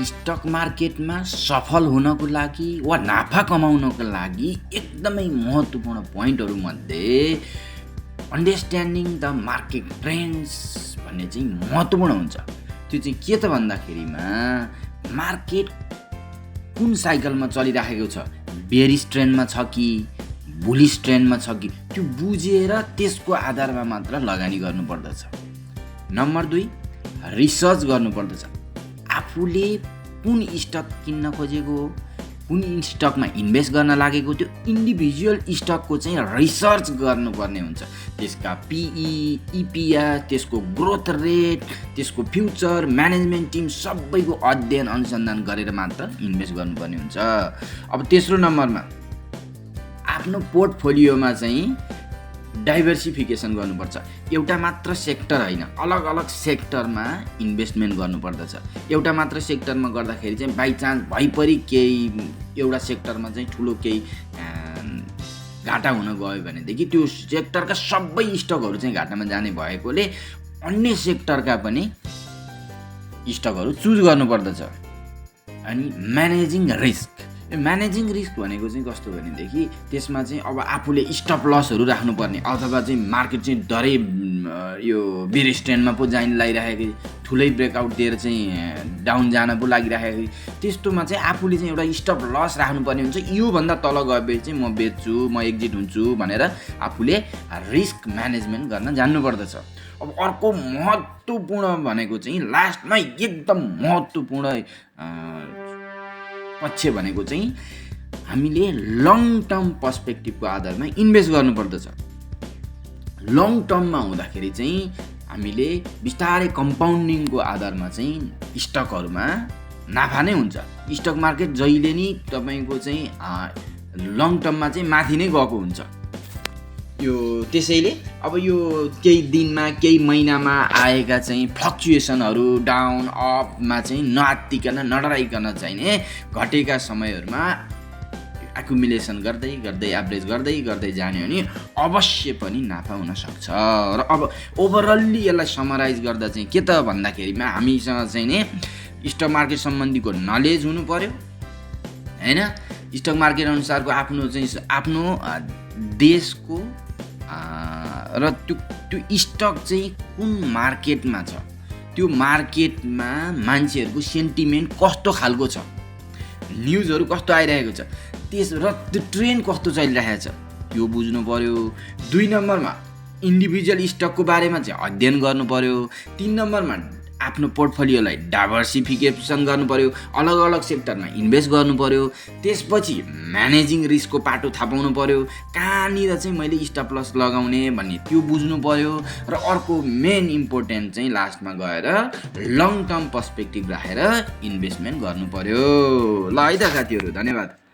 Stock मार्केटमा सफल हुनको लागि वा नाफा कमाउनको लागि एकदमै महत्त्वपूर्ण पोइन्टहरू मध्ये अन्डरस्ट्यान्डिङ द मार्केट ट्रेन्ड्स भन्ने चाहिँ महत्त्वपूर्ण हुन्छ। त्यो चाहिँ के त भन्दाखेरिमा मार्केट कुन साइकलमा चलिराखेको छ, बेरिस ट्रेन्डमा छ कि बुलिस ट्रेन्डमा छ कि त्यो बुझेर त्यसको आधारमा मात्र लगानी गर्नुपर्दछ। नम्बर 2, रिसर्च गर्नुपर्दछ। आफूले कुन स्टक किन्न खोजेको हो, कुन स्टकमा इन्भेस्ट गर्न लागेको, त्यो इन्डिभिजुअल स्टकको चाहिँ रिसर्च गर्नुपर्ने हुन्छ। त्यसका पिई, इपिआर, त्यसको ग्रोथ रेट, त्यसको फ्युचर, म्यानेजमेन्ट टिम सबैको अध्ययन अनुसन्धान गरेर मात्र इन्भेस्ट गर्नुपर्ने हुन्छ। अब तेस्रो नम्बरमा आफ्नो पोर्टफोलियोमा चाहिँ डाइभर्सिफिकेसन गर्नुपर्छ। एउटा मात्र सेक्टर होइन, अलग अलग सेक्टरमा इन्भेस्टमेन्ट गर्नुपर्दछ। एउटा मात्र सेक्टरमा गर्दाखेरि चाहिँ बाई चान्स भइपरि केही एउटा सेक्टरमा चाहिँ ठुलो केही घाटा हुन गयो भनेदेखि त्यो सेक्टरका सबै स्टकहरू चाहिँ घाटामा जाने भएकोले अन्य सेक्टरका पनि स्टकहरू चुज गर्नुपर्दछ। अनि म्यानेजिङ रिस्क। म्यानेजिङ रिस्क भनेको चाहिँ कस्तो भनेदेखि त्यसमा चाहिँ अब आफूले स्टप लसहरू राख्नुपर्ने, अथवा चाहिँ मार्केट चाहिँ डरै यो बेरिस ट्रेन्डमा पो जान लागिराखेको, ठुलै ब्रेकआउट दिएर चाहिँ डाउन जान पो लागिराखेको, त्यस्तोमा चाहिँ आफूले चाहिँ एउटा स्टप लस राख्नुपर्ने हुन्छ। योभन्दा तल गएपछि चाहिँ म बेच्छु, म एक्जिट हुन्छु भनेर आफूले रिस्क म्यानेजमेन्ट गर्न जान्नुपर्दछ। अब अर्को महत्त्वपूर्ण भनेको चाहिँ लास्टमा एकदम महत्त्वपूर्ण पक्ष भनेको चाहिँ हामीले लङ टर्म पर्सपेक्टिभको आधारमा इन्भेस्ट गर्नुपर्दछ। लङ टर्ममा हुँदाखेरि चाहिँ हामीले बिस्तारै कम्पाउन्डिङको आधारमा चाहिँ स्टकहरूमा नाफा नै हुन्छ। स्टक मार्केट जहिले नि तपाईँको चाहिँ लङ टर्ममा चाहिँ माथि नै गएको हुन्छ। यो त्यसैले अब यो केही दिनमा केही महिनामा आएका चाहिँ फ्लक्चुएसनहरू डाउन अपमा चाहिँ नआत्तिकन नडराइकन चाहिँ घटेका समयहरूमा एकुमुलेसन गर्दै गर्दै एभरेज गर्दै गर्दै जाने भने अवश्य पनि नाफा हुन सक्छ। र अब ओभरअल्ली यसलाई समराइज गर्दा चाहिँ के त भन्दाखेरिमा हामीसँग चाहिँ नि स्टक मार्केट सम्बन्धीको नलेज हुनु पर्यो हैन। स्टक मार्केट अनुसारको आफ्नो देशको र त्यो स्टक चाहिँ कुन मार्केटमा छ, त्यो मार्केटमा मान्छेहरूको सेन्टिमेन्ट कस्तो खालको छ, न्युजहरू कस्तो आइरहेको छ, र त्यो ट्रेन्ड कस्तो चलिरहेको छ त्यो बुझ्नु पर्यो। 2 नम्बरमा इन्डिभिजुअल स्टकको बारेमा चाहिँ अध्ययन गर्नु पर्यो। 3 नम्बरमा आफ्नो पोर्टफोलियोलाई डाइभर्सिफिकेसन गर्नु पर्यो, अलग अलग सेक्टरमा इन्भेस्ट गर्नु पर्यो। त्यसपछि म्यानेजिङ रिस्कको पाटो थाहा पाउनु पर्यो, कहाँनिर चाहिँ मैले स्टप लस लगाउने भन्ने त्यो बुझ्नु पर्यो। र अर्को मेन इम्पोर्टेन्ट चाहिँ लास्टमा गएर लङ टर्म पर्सपेक्टिभ राखेर इन्भेस्टमेन्ट गर्नु पर्यो। ल है त साथीहरू, धन्यवाद।